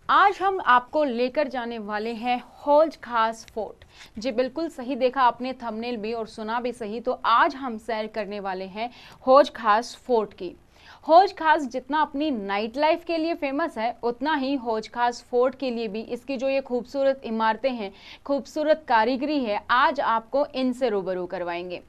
आज हम आपको लेकर जाने वाले हैं हौज खास फोर्ट। जी बिल्कुल सही देखा आपने, थंबनेल भी और सुना भी सही। तो आज हम सैर करने वाले हैं हौज खास फोर्ट की। हौज खास जितना अपनी नाइट लाइफ के लिए फेमस है, उतना ही हौज खास फोर्ट के लिए भी इसकी जो ये खूबसूरत इमारतें हैं, खूबसूरत कारीगरी है, आज आपको इनसे रूबरू करवाएंगे।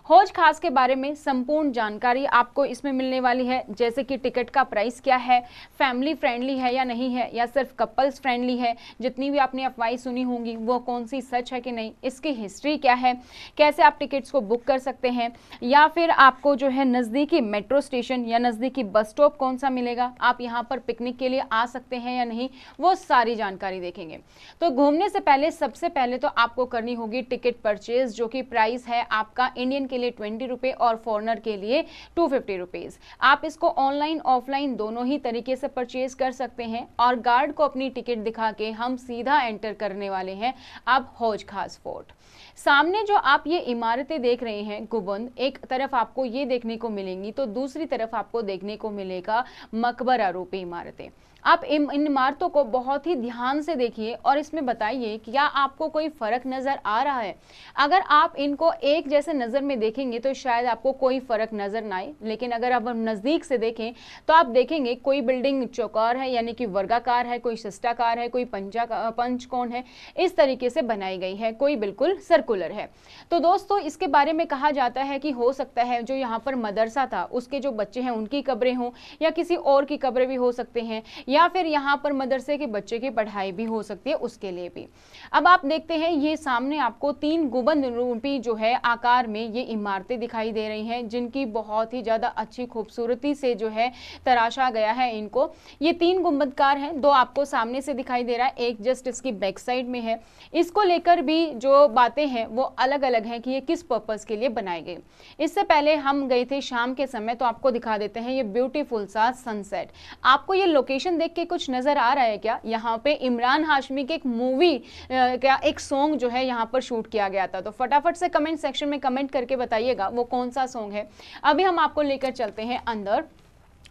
हौज खास के बारे में संपूर्ण जानकारी आपको इसमें मिलने वाली है, जैसे कि टिकट का प्राइस क्या है, फैमिली फ्रेंडली है या नहीं है, या सिर्फ कपल्स फ्रेंडली है, जितनी भी आपने अफवाहें सुनी होंगी वो कौन सी सच है कि नहीं, इसकी हिस्ट्री क्या है, कैसे आप टिकट्स को बुक कर सकते हैं, या फिर आपको जो है नज़दीकी मेट्रो स्टेशन या नज़दीकी बस स्टॉप कौन सा मिलेगा, आप यहाँ पर पिकनिक के लिए आ सकते हैं या नहीं, वो सारी जानकारी देखेंगे। तो घूमने से पहले सबसे पहले तो आपको करनी होगी टिकट परचेज, जो कि प्राइस है आपका इंडियन के लिए 20 रुपए और फॉरनर के लिए 250 रुपीज। आप इसको ऑनलाइन ऑफलाइन दोनों ही तरीके से परचेज कर सकते हैं और गार्ड को अपनी टिकट दिखा के हम सीधा एंटर करने वाले हैं अब हौज खास फोर्ट। सामने जो आप ये इमारतें देख रहे हैं गुंबद, एक तरफ आपको ये देखने को मिलेंगी तो दूसरी तरफ आपको देखने को मिलेगा मकबरा रूपी इमारतें। आप इन इमारतों को बहुत ही ध्यान से देखिए और इसमें बताइए कि क्या आपको कोई फर्क नजर आ रहा है। अगर आप इनको एक जैसे नजर में देखेंगे तो शायद आपको कोई फर्क नजर ना आए, लेकिन अगर आप नजदीक से देखें तो आप देखेंगे कोई बिल्डिंग चौकार है यानी कि वर्गाकार है, कोई शिष्टाकार है, कोई पंचकोण है, इस तरीके से बनाई गई है, कोई बिल्कुल सर्कुलर है। तो दोस्तों इसके बारे में कहा जाता है कि हो सकता है जो यहाँ पर मदरसा था उसके जो बच्चे हैं उनकी कब्रें हों, या किसी और की कब्रें भी हो सकते हैं, या फिर यहाँ पर मदरसे के बच्चे की पढ़ाई भी हो सकती है, उसके लिए भी। अब आप देखते हैं ये सामने आपको 3 गुंबद रूपी जो है आकार में ये इमारतें दिखाई दे रही हैं, जिनकी बहुत ही ज्यादा अच्छी खूबसूरती से जो है तराशा गया है इनको। ये 3 गुंबदकार हैं, 2 आपको सामने से दिखाई दे रहा है, एक जस्ट इसकी बैक साइड में है। इसको लेकर भी जो बातें हैं वो अलग अलग हैं कि ये किस पर्पस के लिए बनाए गए। इससे पहले हम गए थे शाम के समय, तो आपको दिखा देते हैं ये ब्यूटीफुल सा सनसेट। आपको ये लोकेशन देख के कुछ नजर आ रहा है क्या? यहाँ पे इमरान हाशमी के एक मूवी का एक सॉन्ग जो है यहाँ पर शूट किया गया था। तो फटाफट से कमेंट सेक्शन में कमेंट करके बताइएगा वो कौन सा सॉन्ग है। अभी हम आपको लेकर चलते हैं अंदर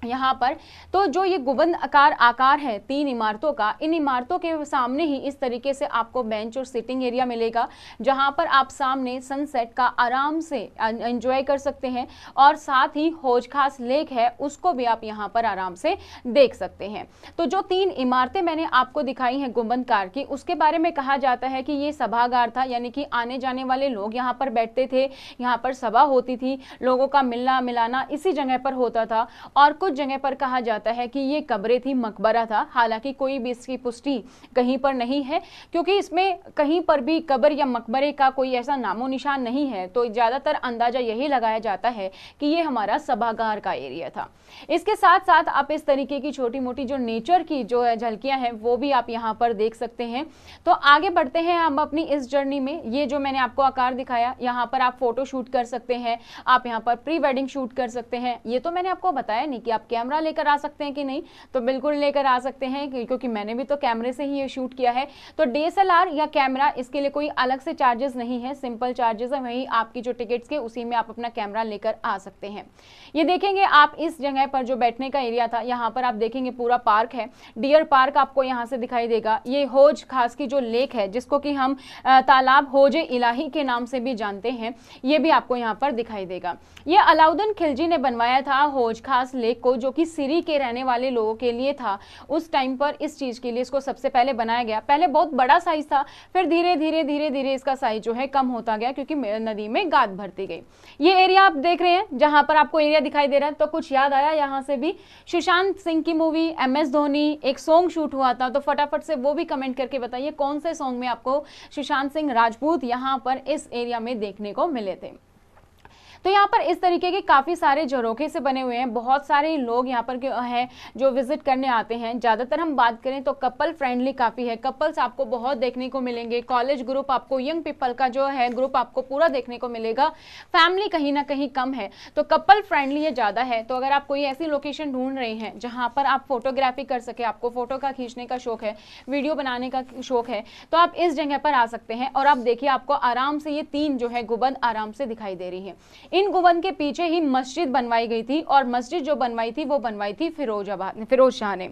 यहाँ पर। तो जो ये गुंबद आकार है 3 इमारतों का, इन इमारतों के सामने ही इस तरीके से आपको बेंच और सिटिंग एरिया मिलेगा, जहाँ पर आप सामने सनसेट का आराम से एंजॉय कर सकते हैं, और साथ ही हौज खास लेक है उसको भी आप यहाँ पर आराम से देख सकते हैं। तो जो 3 इमारतें मैंने आपको दिखाई हैं गुंबदकार की, उसके बारे में कहा जाता है कि ये सभागार था, यानी कि आने जाने वाले लोग यहाँ पर बैठते थे, यहाँ पर सभा होती थी, लोगों का मिलना मिलाना इसी जगह पर होता था। और कुछ जगह पर कहा जाता है कि ये कब्रें थी, मकबरा था, हालांकि कोई भी इसकी पुष्टि कहीं पर नहीं है, क्योंकि इसमें कहीं पर भी कब्र या मकबरे का कोई ऐसा नामो निशान नहीं है। तो ज्यादातर अंदाजा यही लगाया जाता है कि ये हमारा सभागार का एरिया था। इसके साथ साथ आप इस तरीके की छोटी मोटी जो नेचर की जो झलकियां हैं वो भी आप यहाँ पर देख सकते हैं। तो आगे बढ़ते हैं हम अपनी इस जर्नी में। ये जो मैंने आपको आकार दिखाया, यहाँ पर आप फोटो शूट कर सकते हैं, आप यहाँ पर प्री वेडिंग शूट कर सकते हैं। ये तो मैंने आपको बताया नहीं कि आप कैमरा लेकर आ सकते हैं कि नहीं, तो बिल्कुल लेकर आ सकते हैं, क्योंकि मैंने भी तो कैमरे से ही ये शूट किया है। तो डीएसएलआर या कैमरा, इसके लिए कोई अलग से चार्जेस नहीं है, सिंपल चार्जेस है वही आपकी जो टिकट्स के, उसी में आप अपना कैमरा लेकर आ सकते हैं। ये देखेंगे आप इस जगह पर जो बैठने का एरिया था, यहाँ पर आप देखेंगे पूरा पार्क है, डियर पार्क आपको यहाँ से दिखाई देगा। ये हौज खास की जो लेक है, जिसको कि हम तालाब हौज इलाही के नाम से भी जानते हैं, ये भी आपको यहाँ पर दिखाई देगा। ये अलाउद्दीन खिलजी ने बनवाया था हौज खास लेक को, जो कि सिरी के रहने वाले लोगों के लिए था। उस टाइम पर इस चीज के लिए इसको सबसे पहले बनाया गया। पहले बहुत बड़ा साइज था, फिर धीरे धीरे इसका साइज जो है कम होता गया, क्योंकि नदी में गाद भरती गई। ये एरिया आप देख रहे हैं जहां पर आपको एरिया दिखाई दे रहा है, तो कुछ याद आया यहाँ से भी? सुशांत सिंह की मूवी, MS धोनी, एक सॉन्ग शूट हुआ था, तो फटाफट से वो भी कमेंट करके बताइए कौन से सॉन्ग में आपको सुशांत सिंह राजपूत यहाँ पर इस एरिया में देखने को मिले थे। तो यहाँ पर इस तरीके के काफ़ी सारे झरोखे से बने हुए हैं, बहुत सारे लोग यहाँ पर हैं जो विजिट करने आते हैं। ज़्यादातर हम बात करें तो कपल फ्रेंडली काफ़ी है, कपल्स आपको बहुत देखने को मिलेंगे, कॉलेज ग्रुप आपको, यंग पीपल का जो है ग्रुप आपको पूरा देखने को मिलेगा, फैमिली कहीं ना कहीं कम है, तो कपल फ्रेंडली ये ज़्यादा है। तो अगर आप कोई ऐसी लोकेशन ढूंढ रहे हैं जहाँ पर आप फोटोग्राफी कर सके, आपको फोटो का खींचने का शौक है, वीडियो बनाने का शौक है, तो आप इस जगह पर आ सकते हैं। और आप देखिए आपको आराम से ये 3 जो है गुंबद आराम से दिखाई दे रही है। इन गुंबद के पीछे ही मस्जिद बनवाई गई थी और मस्जिद जो बनवाई थी वो बनवाई थी फिरोज शाह ने।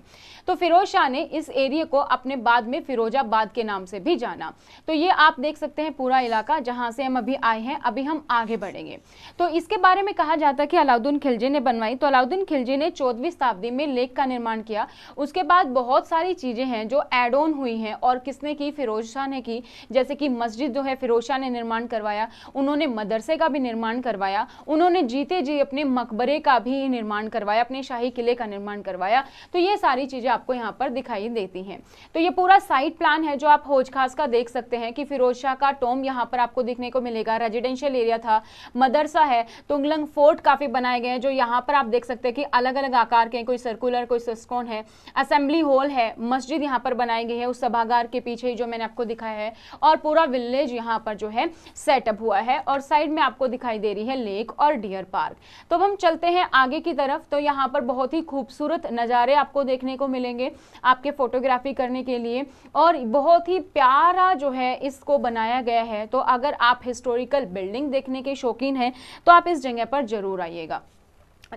तो फिरोज शाह ने इस एरिया को अपने बाद में फिरोजाबाद के नाम से भी जाना। तो ये आप देख सकते हैं पूरा इलाका जहां से हम अभी आए हैं। अभी हम आगे बढ़ेंगे। तो इसके बारे में कहा जाता है कि अलाउद्दीन खिलजी ने बनवाई। तो अलाउद्दीन खिलजी ने 14वीं शताब्दी में लेक का निर्माण किया। उसके बाद बहुत सारी चीजें हैं जो एड ऑन हुई हैं और किसने की, फिरोज शाह ने की। जैसे कि मस्जिद जो है फिरोज शाह ने निर्माण करवाया, उन्होंने मदरसे का भी निर्माण करवाया, उन्होंने जीते जी अपने मकबरे का भी निर्माण करवाया, अपने शाही किले का निर्माण करवाया। तो ये सारी चीजें आपको यहाँ पर दिखाई देती हैं। तो ये पूरा साइट प्लान है जो आप हौज खास का देख सकते हैं कि फिरोज शाह का टॉम यहाँ पर आपको देखने को मिलेगा। रेजिडेंशियल एरिया था, मदरसा है, तुगलक फोर्ट काफी बनाए गए हैं जो यहाँ पर आप देख सकते हैं कि अलग अलग आकार के, कोई सर्कुलर कोई सिस्कोन है, असेंबली हॉल है, मस्जिद यहाँ पर बनाई गई है उस सभागार के पीछे ही जो मैंने आपको दिखाया है, और पूरा विलेज यहाँ पर जो है सेटअप हुआ है। और साइड में आपको दिखाई दे रही है लेक और डियर पार्क। तो हम चलते हैं आगे की तरफ। तो यहाँ पर बहुत ही खूबसूरत नज़ारे आपको देखने को मिलेंगे आपके फोटोग्राफी करने के लिए, और बहुत ही प्यारा जो है इसको बनाया गया है। तो अगर आप हिस्टोरिकल बिल्डिंग देखने के शौकीन हैं तो आप इस जगह पर जरूर आइएगा।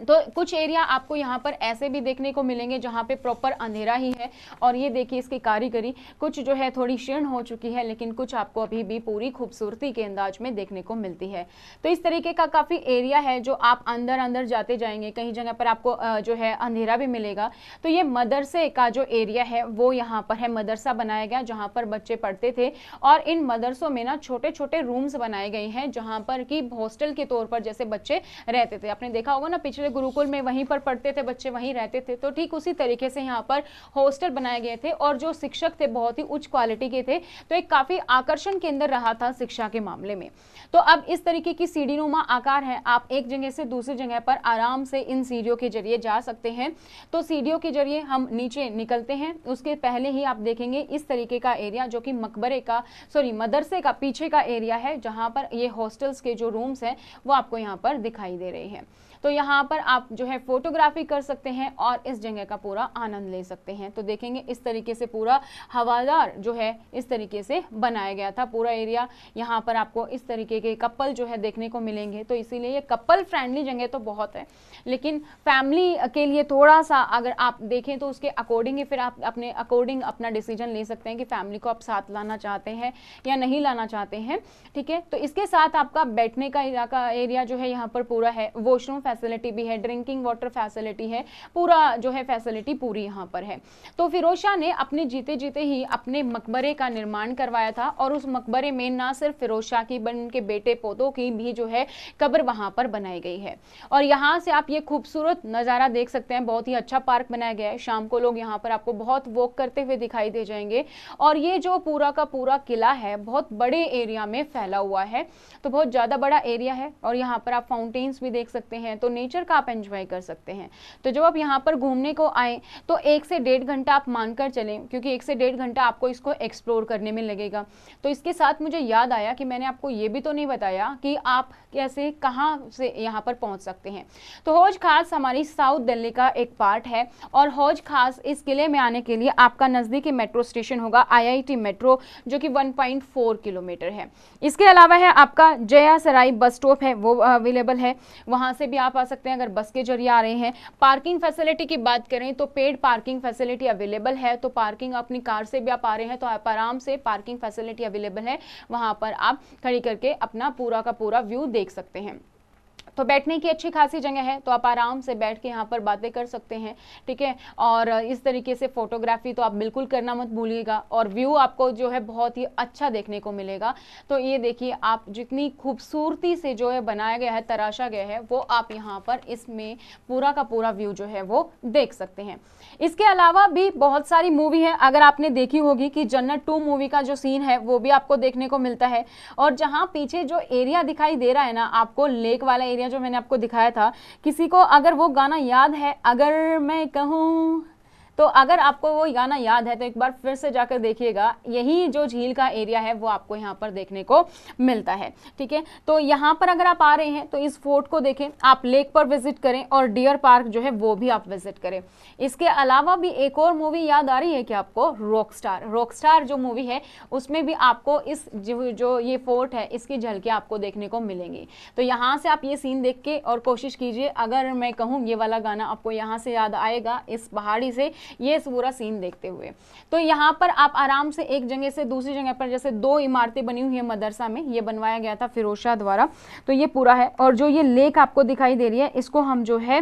तो कुछ एरिया आपको यहाँ पर ऐसे भी देखने को मिलेंगे जहाँ पे प्रॉपर अंधेरा ही है, और ये देखिए इसकी कारीगरी कुछ जो है थोड़ी क्षीण हो चुकी है, लेकिन कुछ आपको अभी भी पूरी खूबसूरती के अंदाज में देखने को मिलती है। तो इस तरीके का काफ़ी एरिया है जो आप अंदर अंदर जाते जाएंगे, कहीं जगह पर आपको जो है अंधेरा भी मिलेगा। तो ये मदरसे का जो एरिया है वो यहाँ पर है, मदरसा बनाया गया जहाँ पर बच्चे पढ़ते थे, और इन मदरसों में ना छोटे छोटे रूम्स बनाए गए हैं जहाँ पर कि हॉस्टल के तौर पर जैसे बच्चे रहते थे। आपने देखा होगा ना पिछले गुरुकुल में वहीं पर पढ़ते थे बच्चे, वहीं रहते थे। तो ठीक उसी तरीके से यहाँ पर हॉस्टल बनाए गए थे, और जो शिक्षक थे बहुत ही उच्च क्वालिटी के थे। तो एक काफी आकर्षण केंद्र रहा था शिक्षा के मामले में। तो अब इस तरीके की सीढ़ीनुमा आकार है, आप एक जगह से दूसरी जगह पर आराम से इन सीढ़ियों के जरिए जा सकते हैं। तो सीढ़ियों के जरिए हम नीचे निकलते हैं, उसके पहले ही आप देखेंगे इस तरीके का एरिया जो कि मदरसे का पीछे का एरिया है, जहां पर ये हॉस्टल्स के जो रूम्स हैं वो आपको यहाँ पर दिखाई दे रहे हैं। तो यहाँ पर आप जो है फोटोग्राफी कर सकते हैं और इस जगह का पूरा आनंद ले सकते हैं। तो देखेंगे इस तरीके से पूरा हवादार जो है इस तरीके से बनाया गया था पूरा एरिया। यहाँ पर आपको इस तरीके के कपल जो है देखने को मिलेंगे, तो इसीलिए ये कपल फ्रेंडली जगह तो बहुत है, लेकिन फैमिली के लिए थोड़ा सा अगर आप देखें तो उसके अकॉर्डिंग ही फिर आप अपने अकॉर्डिंग अपना डिसीजन ले सकते हैं कि फैमिली को आप साथ लाना चाहते हैं या नहीं लाना चाहते हैं। ठीक है, तो इसके साथ आपका बैठने का इलाका एरिया जो है यहाँ पर पूरा है, वॉशरूम फैसिलिटी भी है, ड्रिंकिंग वाटर फैसिलिटी है, पूरा जो है फैसिलिटी पूरी यहाँ पर है। तो फिरोज शाह ने अपने जीते जीते ही अपने मकबरे का निर्माण करवाया था, और उस मकबरे में ना सिर्फ फिरोज शाह की बल्कि उनके बेटे पोतों की भी जो है कब्र वहां पर बनाई गई है। और यहाँ से आप ये खूबसूरत नज़ारा देख सकते हैं, बहुत ही अच्छा पार्क बनाया गया है। शाम को लोग यहाँ पर आपको बहुत वॉक करते हुए दिखाई दे जाएंगे। और ये जो पूरा का पूरा किला है बहुत बड़े एरिया में फैला हुआ है, तो बहुत ज़्यादा बड़ा एरिया है, और यहाँ पर आप फाउंटेन्स भी देख सकते हैं। तो नेचर का आप एंजॉय कर सकते हैं। तो जब आप यहाँ पर घूमने को आए तो 1 से 1.5 घंटा आप मानकर चलें, क्योंकि 1 से 1.5 घंटा आपको इसको एक्सप्लोर करने में लगेगा। तो इसके साथ मुझे याद आया कि मैंने आपको ये भी तो नहीं बताया कि आप कैसे कहाँ से यहाँ पर पहुँच सकते हैं। तो हौज खास हमारी साउथ दिल्ली का एक पार्ट है, और हौज खास इस किले में आने के लिए आपका नज़दीकी मेट्रो स्टेशन होगा IIT मेट्रो, जो कि 1.4 किलोमीटर है। इसके अलावा है आपका जया सराय बस स्टॉप है, वो अवेलेबल है, वहाँ से भी आप आ सकते हैं अगर बस के जरिए आ रहे हैं। पार्किंग फैसिलिटी की बात करें तो पेड पार्किंग फैसिलिटी अवेलेबल है, तो पार्किंग अपनी कार से भी आप आ रहे हैं तो आप आराम से पार्किंग फैसिलिटी अवेलेबल है, वहाँ पर आप खड़ी करके अपना पूरा का पूरा व्यू देख सकते हैं। तो बैठने की अच्छी खासी जगह है, तो आप आराम से बैठ के यहाँ पर बातें कर सकते हैं। ठीक है, और इस तरीके से फोटोग्राफी तो आप बिल्कुल करना मत भूलिएगा, और व्यू आपको जो है बहुत ही अच्छा देखने को मिलेगा। तो ये देखिए आप जितनी खूबसूरती से जो है बनाया गया है, तराशा गया है, वो आप यहाँ पर इसमें पूरा का पूरा व्यू जो है वो देख सकते हैं। इसके अलावा भी बहुत सारी मूवी है, अगर आपने देखी होगी कि जन्नत 2 मूवी का जो सीन है वो भी आपको देखने को मिलता है। और जहाँ पीछे जो एरिया दिखाई दे रहा है ना आपको, लेक वाला एरिया जो मैंने आपको दिखाया था, किसी को अगर वो गाना याद है, अगर मैं कहूँ तो अगर आपको वो गाना याद है तो एक बार फिर से जाकर देखिएगा, यही जो झील का एरिया है वो आपको यहाँ पर देखने को मिलता है। ठीक है, तो यहाँ पर अगर आप आ रहे हैं तो इस फोर्ट को देखें, आप लेक पर विजिट करें और डियर पार्क जो है वो भी आप विजिट करें। इसके अलावा भी एक और मूवी याद आ रही है कि आपको, रॉकस्टार जो मूवी है उसमें भी आपको इस जो ये फोर्ट है इसकी झलकियां आपको देखने को मिलेंगी। तो यहाँ से आप ये सीन देख के और कोशिश कीजिए, अगर मैं कहूँ ये वाला गाना आपको यहाँ से याद आएगा इस पहाड़ी से, ये पूरा सीन देखते हुए। तो यहाँ पर आप आराम से एक जगह से दूसरी जगह पर, जैसे 2 इमारतें बनी हुई है मदरसा में, ये बनवाया गया था फिरोज शाह द्वारा, तो ये पूरा है। और जो ये लेक आपको दिखाई दे रही है इसको हम जो है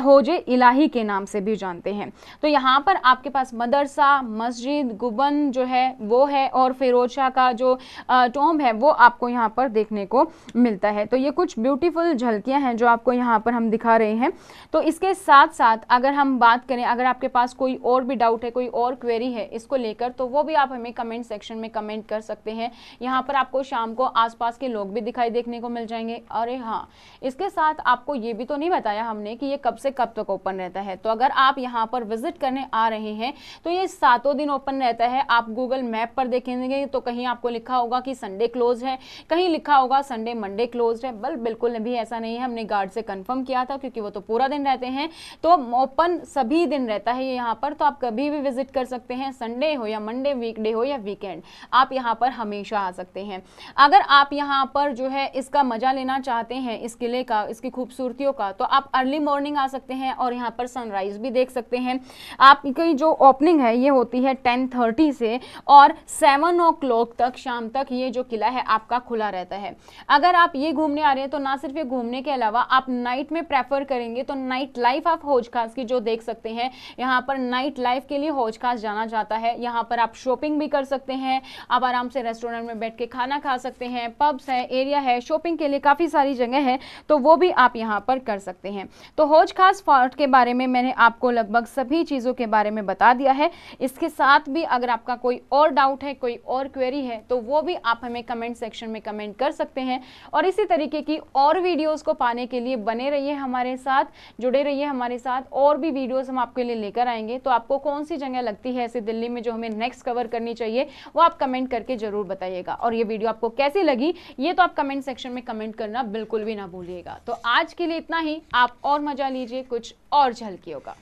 होजे इलाही के नाम से भी जानते हैं। तो यहाँ पर आपके पास मदरसा, मस्जिद, गुबन जो है वो है, और फिरोज शाह का जो टॉम्ब है वो आपको यहाँ पर देखने को मिलता है। तो ये कुछ ब्यूटीफुल झलकियाँ हैं जो आपको यहाँ पर हम दिखा रहे हैं। तो इसके साथ साथ अगर हम बात करें, अगर आपके पास कोई और भी डाउट है, कोई और क्वेरी है इसको लेकर, तो वो भी आप हमें कमेंट सेक्शन में कमेंट कर सकते हैं। यहाँ पर आपको शाम को आसपास के लोग भी दिखाई देखने को मिल जाएंगे। अरे हाँ, इसके साथ आपको ये भी तो नहीं बताया हमने कि ये कब से कब तक ओपन रहता है। तो अगर आप यहाँ पर विजिट करने आ रहे हैं तो ये 7 दिन ओपन रहता है। आप गूगल मैप पर देखेंगे तो कहीं आपको लिखा होगा कि संडे क्लोज है, कहीं लिखा होगा संडे मंडे क्लोज है। बिल्कुल भी ऐसा नहीं है, हमने गार्ड से कंफर्म किया था क्योंकि वो तो पूरा दिन रहते हैं। तो ओपन सभी दिन रहता है यहाँ पर, तो आप कभी भी विजिट कर सकते हैं, संडे हो या मंडे, वीकडे हो या वीकेंड, आप यहाँ पर हमेशा आ सकते हैं। अगर आप यहाँ पर जो है इसका मजा लेना चाहते हैं, इस किले का, इसकी खूबसूरतियों का, तो आप अर्ली मॉर्निंग आ सकते हैं और यहाँ पर सनराइज भी देख सकते हैं। आपकी जो ओपनिंग है ये होती है 10:30 से और 7 o'clock तक, शाम तक ये जो किला है आपका खुला रहता है। अगर आप ये घूमने आ रहे हैं तो ना सिर्फ ये घूमने के अलावा आप नाइट में प्रेफर करेंगे तो नाइट लाइफ आप हौज खास की जो देख सकते हैं। यहाँ पर नाइट लाइफ के लिए हौज खास जाना जाता है। यहाँ पर आप शॉपिंग भी कर सकते हैं, आप आराम से रेस्टोरेंट में बैठ के खाना खा सकते हैं, पब्स है, एरिया है, शॉपिंग के लिए काफ़ी सारी जगह है, तो वो भी आप यहाँ पर कर सकते हैं। तो हौज खास फोर्ट के बारे में मैंने आपको लगभग सभी चीज़ों के बारे में बता दिया है। इसके साथ भी अगर आपका कोई और डाउट है, कोई और क्वेरी है, तो वो भी आप हमें कमेंट सेक्शन में कमेंट कर सकते हैं। और इसी तरीके की और वीडियोस को पाने के लिए बने रहिए हमारे साथ, जुड़े रहिए हमारे साथ। और भी वीडियोस हम आपके लिए लेकर आएंगे। तो आपको कौन सी जगह लगती है ऐसे दिल्ली में जो हमें नेक्स्ट कवर करनी चाहिए, वो आप कमेंट करके जरूर बताइएगा। और ये वीडियो आपको कैसी लगी ये तो आप कमेंट सेक्शन में कमेंट करना बिल्कुल भी ना भूलिएगा। तो आज के लिए इतना ही, आप और मजा लीजिए कुछ और झलकियों का।